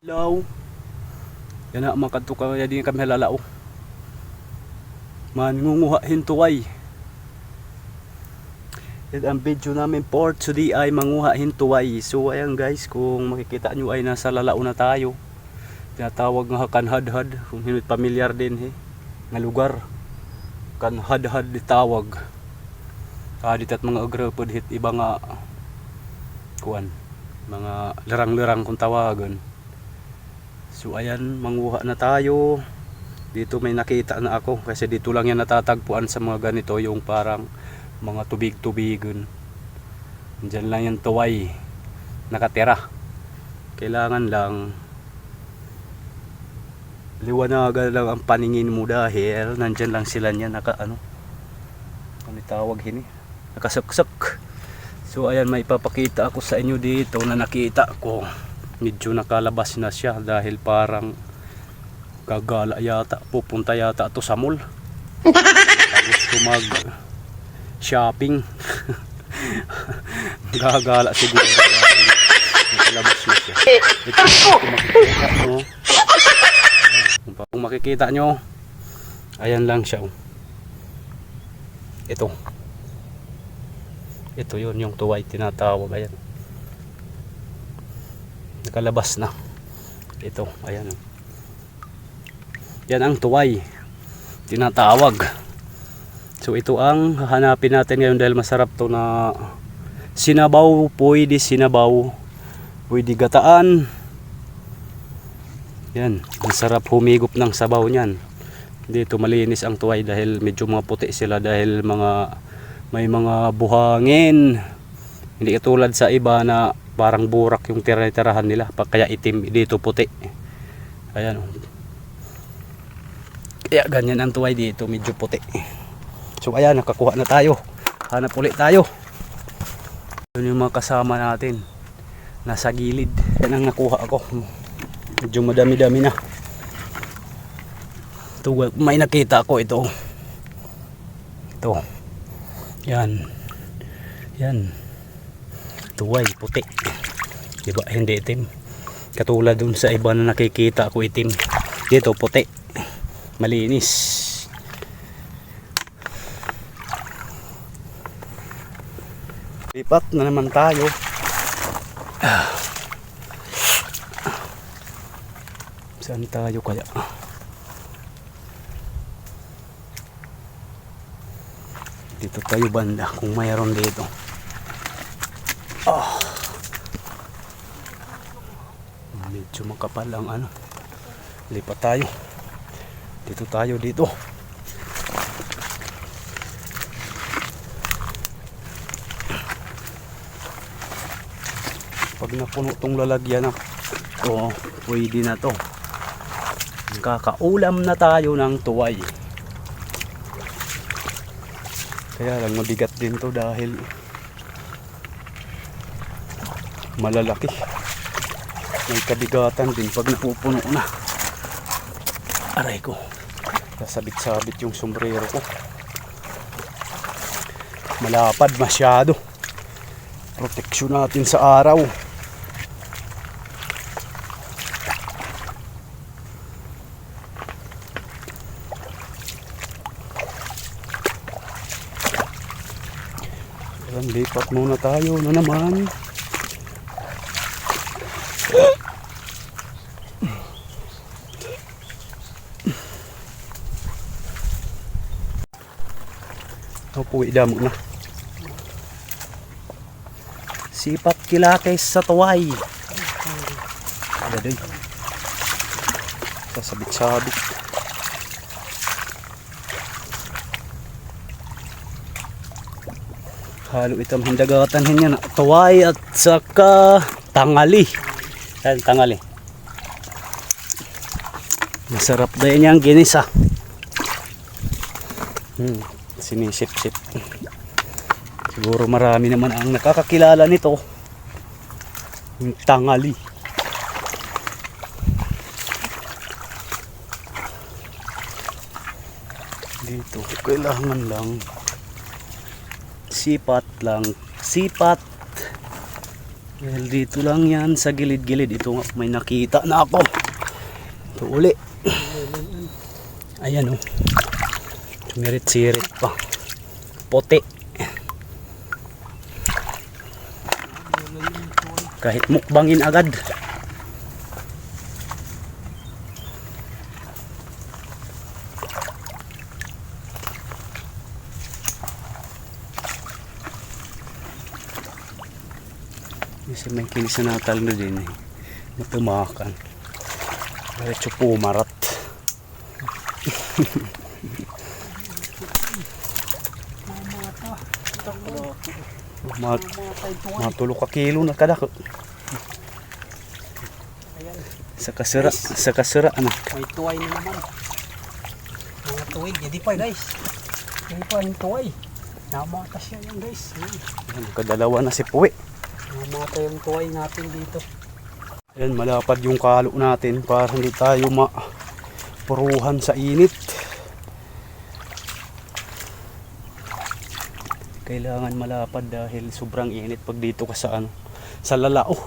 Hello. Yan na makadto kaya din kami halalao. Mangunguha hintuay. Yan ang video namin for today ay manguha hintuay. So ayan guys, kung makikita nyo ay nasa lalao na tayo. Tinatawag nga kanhadhad, kung hinut pamilyar din nga lugar. Kanhadhad ditawag. Ditat mga agrapod hit iba nga kuan, mga lerang-lerang kung tawagan. So ayan, manguha na tayo. Dito may nakita na ako kasi dito lang yan natatagpuan sa mga ganito, yung parang mga tubig-tubigan. Diyan lang yung tuway nakatira. Kailangan lang liwanagan lang ang paningin mo dahil nandyan lang sila niya ano tawag nakasaksak. So ayan, may papakita ako sa inyo dito na nakita ko. Medyo nakalabas na siya dahil parang gagala yata, pupunta yata ito sa mall. Gusto mag shopping. Gagala siguro dahil nakalabas na siya. Kung makikita nyo, ayan lang siya. Ito yun yung tuway tinatawag. Ayan, nakalabas na ito. Ayan, yan ang tuway tinatawag. So ito ang hahanapin natin ngayon dahil masarap to na sinabaw. Pwede sinabaw, pwede gataan. Yan, masarap humigop ng sabaw niyan. Dito malinis ang tuway dahil medyo mga puti sila dahil may mga buhangin. Hindi katulad sa iba na parang burak yung tira-tirahan nila, kaya itim. Dito puti. Ayan, kaya ganyan ang tuway dito, medyo puti. So ayan, nakakuha na tayo. Hanap ulit tayo. Yun yung mga kasama natin nasa gilid. Yan ang nakuha ako. Medyo madami-dami na. Ito, may nakita ako ito. Yan. Tuway puti. Diba? Hindi itim. Katulad dun sa iba na nakikita ako itim. Dito puti. Malinis. Lipat na naman tayo. Saan tayo kaya? Dito tayo banda kung mayroon dito. Medyo makapal ang ano. Lipat tayo. Dito tayo dito. Pag napuno tong lalagyan na pwede na to. Kakaulam na tayo ng tuway. Kaya lang mabigat din to dahil malalaki. May kabigatan din pag napupuno na. Aray ko, nasabit-sabit yung sombrero ko. Malapad masyado. Proteksyon natin sa araw. Lipat muna tayo na naman. Puwi damo na. Sipat kilakay sa tuway. Adaday. Sabit-sabit. Halo itong hindagatan niya na tuway at saka tangali. Ayan, tangali. Masarap din yung ginisa. Sinisip-sip. Siguro marami naman ang nakakakilala nito. Yung tangali. Dito kailangan lang sipat. Dahil dito lang yan sa gilid-gilid. Ito nga, may nakita na ako. Ito uli. Ayan oh. Tumirit-sirit pa. Puti. Kahit mukbangin agad. Kasi may kinis na natal na din eh. Natumakan. Diretso pumarat. Matulo ka kilo na kada. Sa kasira ano. May tuway na naman. Mga tuwig, hindi pa guys. Hindi pa yung tuway. Namatas yan guys. Kadalawa na si Puwi. Namatay yung tuway natin dito. Ayan, malapad yung kalo natin para hindi tayo mapuruhan sa init. Kailangan malapad dahil sobrang init pag dito ka sa sa Lalao.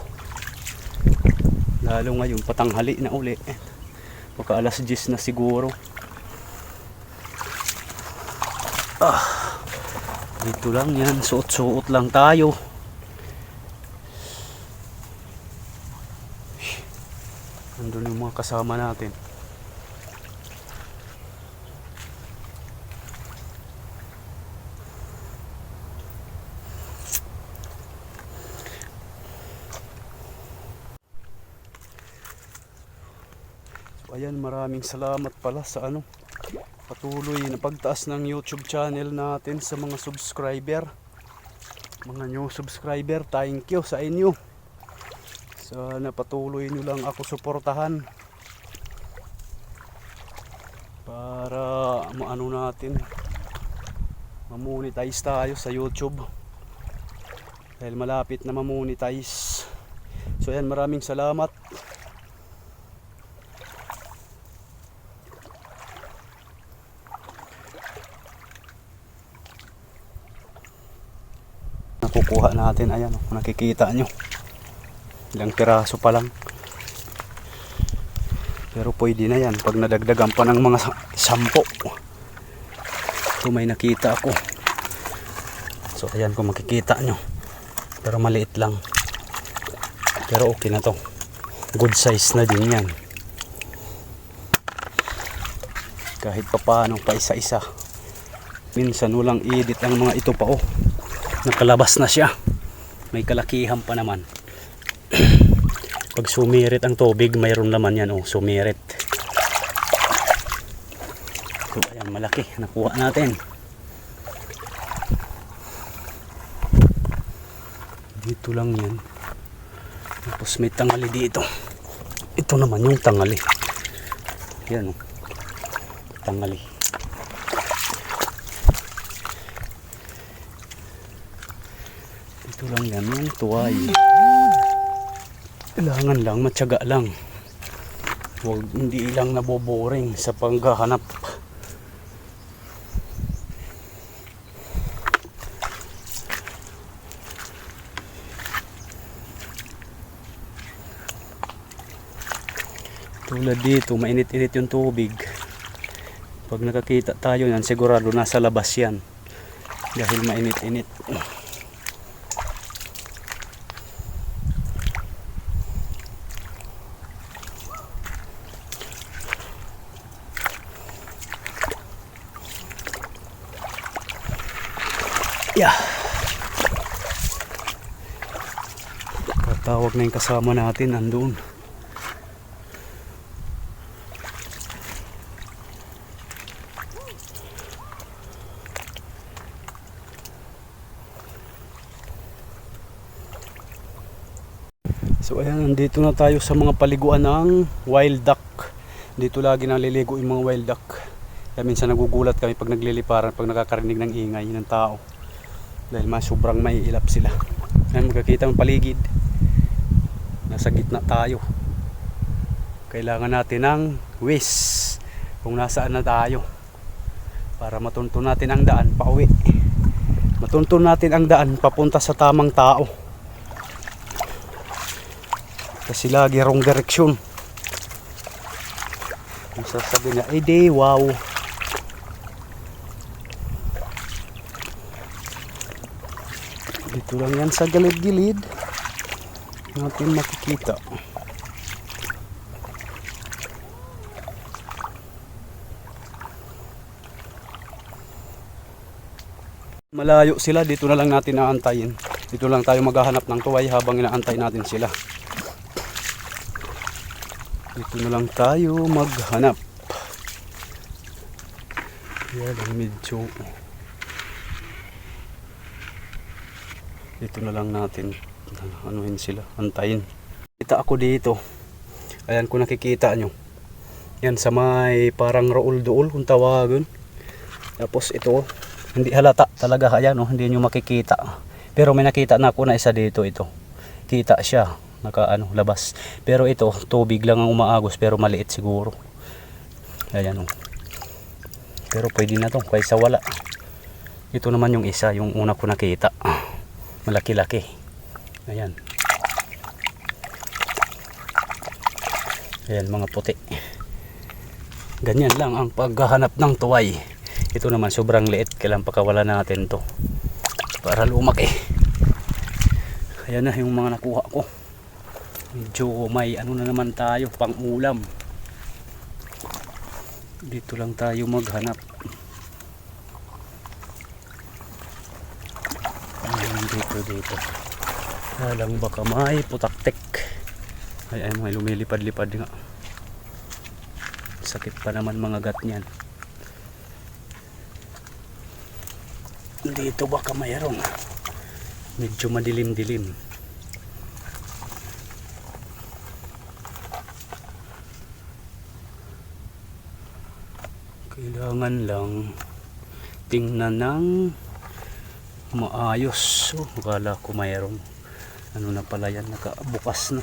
Lalo ngayon patanghali na uli. Pagka alas 10 na siguro. Dito lang yan, suot-suot lang tayo. Nandun yung mga kasama natin. So ayan, maraming salamat pala sa patuloy na pagtaas ng YouTube channel natin sa mga subscriber. Mga new subscriber, thank you sa inyo. Sana patuloy nyo lang ako suportahan para natin mamonetize tayo sa YouTube dahil malapit na mamonetize. So ayan, maraming salamat. Nakukuha natin, ayan kung nakikita nyo, ilang piraso pa lang, pero pwede na yan pag nadagdagan pa ng mga 10. Ito may nakita ako, so ayan kung makikita nyo, pero maliit lang, pero okay na to, good size na din yan, kahit pa paano pa isa-isa. Minsan walang edit ang mga ito pa nakalabas na siya, may kalakihan pa naman. Pag sumirit ang tubig, mayroon laman yan sumirit. So ayan, malaki, nakuha natin. Dito lang yan. Tapos may tangali dito. Ito naman yung tangali. Yan tangali. Ito lang yan, yung tuway. Kailangan lang, matyaga lang. Huwag, hindi lang naboboring sa paghahanap. Tulad dito, mainit-init yung tubig. Pag nakakita tayo yan, sigurado nasa labas yan. Dahil mainit-init. Yeah. Tatawag na yung kasama natin, nandun. So ayan, nandito na tayo sa mga paliguan ng wild duck. Dito lagi naliligo yung mga wild duck. Kaya minsan nagugulat kami pag nagliliparan, pag nakakarinig ng ingay ng tao. Dahil sobrang maiilap sila. Ayan, magkakita ng paligid. Nasa gitna tayo. Kailangan natin ng whiz kung nasaan na tayo. Para matuntun natin ang daan pauwi. Matuntun natin ang daan papunta sa tamang tao. kasi lagi wrong direction. Kung sasabihin na, di wow. Dito lang yan sa gilid-gilid natin makikita. Malayo sila, dito na lang natin aantayin. Dito lang tayo maghahanap ng tuway habang inaantay natin sila. Dito na lang tayo maghanap. Yan ang medyo. Dito na lang natin anuhin sila, antayin. Kita ako dito. Ayan kung nakikita nyo. Yan sa may parang rool-dool kung tawagan. Tapos ito, hindi halata talaga, ayan oh, hindi nyo makikita. Pero may nakita na ako na isa dito, ito. Kita siya, labas. Pero ito, tubig lang ang umaagos pero maliit siguro. Ayan oh. Pero pwede na to, kaysa wala. Ito naman yung isa, yung una ko nakita. Malaki-laki. Ayan. Ayan mga puti. Ganyan lang ang paghahanap ng tuway. Ito naman sobrang liit, kailan pakawala natin to para lumaki. Ayan na yung mga nakuha ko. Medyo may ano na naman tayo pang ulam. Dito lang tayo maghanap. Dito. Alang baka may putaktik. Ay may lumilipad-lipad nga. Sakit pa naman mga gat niyan. Dito baka mayroon. Medyo madilim-dilim. Kailangan lang tingnan ng maayos. Oh, akala ko mayroon. Ano na pala yan, nakabukas na.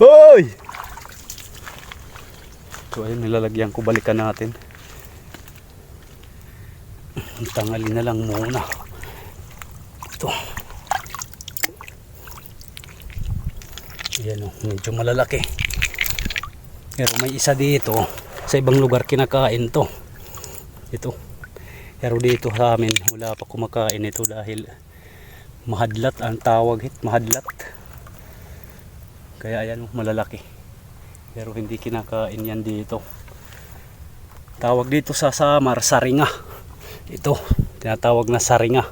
Hoy! So ayun, nilalagyan ko, balikan natin. Tangali na lang muna. Ito. Ayan o, medyo malalaki. Pero may isa dito. Sa ibang lugar kinakain to. Ito. Pero dito sa amin, wala pa kumakain ito dahil mahadlat ang tawag. Mahadlat. Kaya ayan o, malalaki. Pero hindi kinakain yan dito. Tawag dito sa Samar, saringa. Ito, tinatawag na saringa.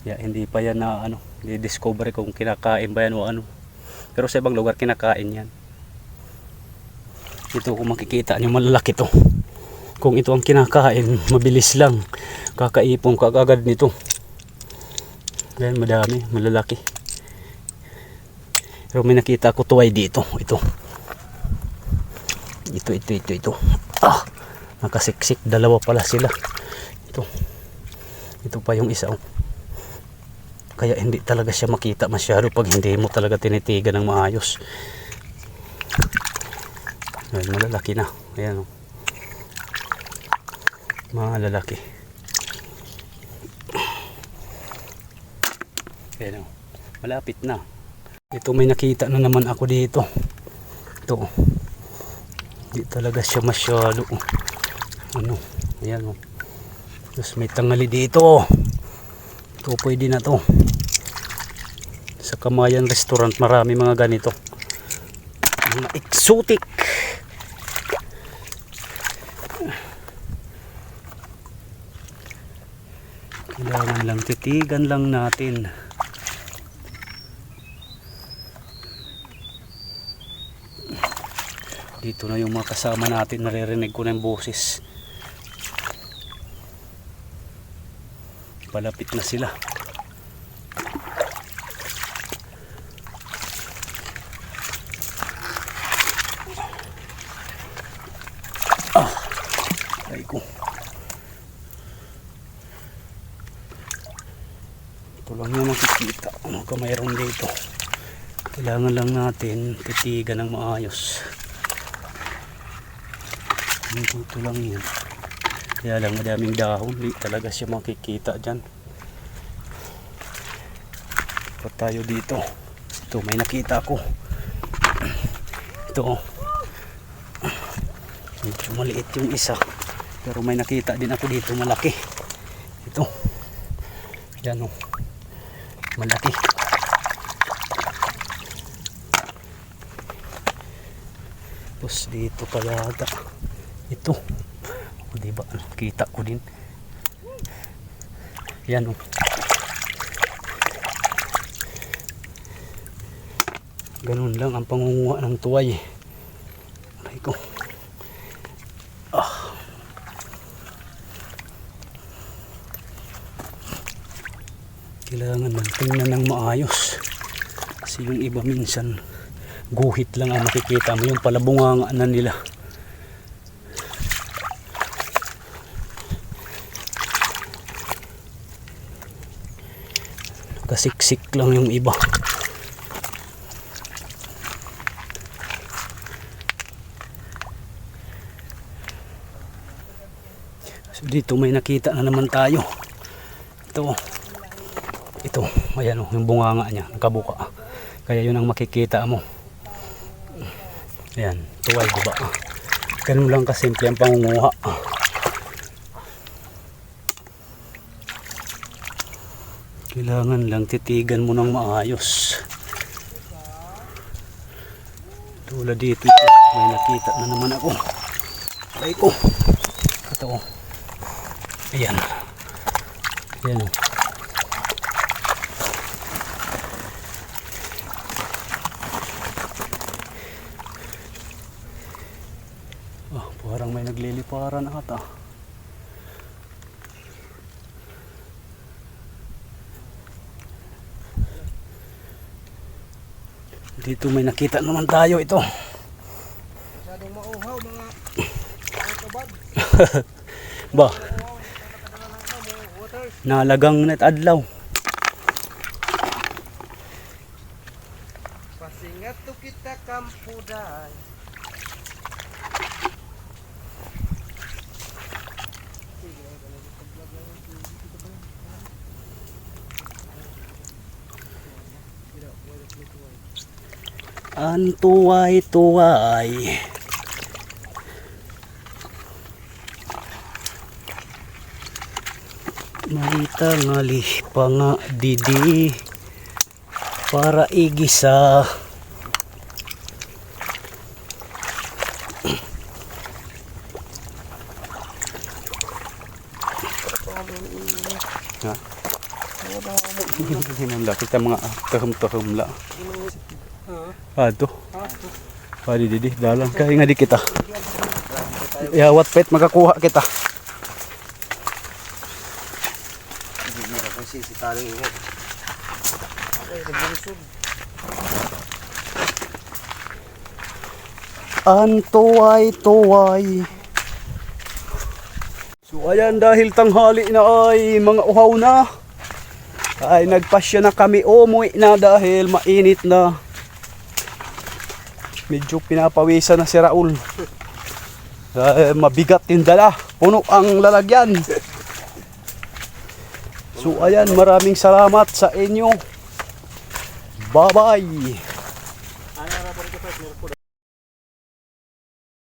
Hindi pa yan na di-discover kung kinakain ba yan o ano. Pero sa ibang lugar kinakain yan. Ito kung makikita nyo, malalaki to. Kung ito ang kinakain, mabilis lang. Kakaipon ka agad nito. Ayan, madami, malalaki. Pero may nakita ko tuway dito. Ito. Ah! Nakasiksik, dalawa pala sila. Ito pa yung isa. Kaya hindi talaga siya makita masyado pag hindi mo talaga tinitigan ng maayos. Ayan, malalaki na. Ayan o. Malalaki. Ayan o. Malapit na. Ito may nakita na naman ako dito. Ito. Hindi talaga siya masyado. Ayan o. Tapos may tangali dito. Ito pwede na to. Sa Kamayan Restaurant marami mga ganito. Mga exotic. Kailangan lang titigan lang natin. Dito na yung mga kasama natin, naririnig ko na yung boses. Palapit na sila. Ay ko. Ito lang yung makikita. Ano ka mayroon dito? Kailangan lang natin titigan ng maayos. Dito lang yan. Kaya lang madaming dahon, hindi talaga siya makikita dyan. Lipat tayo dito. Ito, may nakita ko. Ito, oh. Medyo maliit yung isa. Pero may nakita din ako dito malaki. Ito. Yan, oh. Malaki. Tapos dito pa yata. Ito. O, diba? Kita ko din. Yan, oh. Ganun lang ang pangunguha ng tuway. Aray ko. Kailangan man tingnan ng maayos. Kasi yung iba minsan guhit lang ang makikita mo. Yung pala bunganga na nila. Kasiksik lang yung iba. So dito may nakita na naman tayo. Ito, ayan o, yung bunganga niya, nakabuka. Kaya yun ang makikita mo. Ayan, tuway, diba? Ganun lang kasimple ang pangunguha. Kailangan lang titigan mo ng maayos. Tulad dito, may nakita na naman ako. Aray ko. Ito o. Ayan. Ayan o. Parang may nagliliparan ata. Dito may nakita naman tayo ito. Masyadong mauhaw mga kabad. Ba? Nalagang net adlaw. Pasingat to kita kampuday. Ang tuway-tuway. May tangali pa nga didi para igisa. Ha? Hinamla kita mga tahum-tahum la. Ato. Pwede didi, dalang kaya nga di kita. Yawat pet, makakuha kita. Si taling ingat. Okay, nagbulusog. Ang tuway-tuway. So ayan, dahil tanghali na ay mga uhaw na, ay nagpasya na kami umuwi na dahil mainit na. Medyo pinapawisan na si Raul. Mabigat yung dala, puno ang lalagyan. So ayan, maraming salamat sa inyo. Bye bye.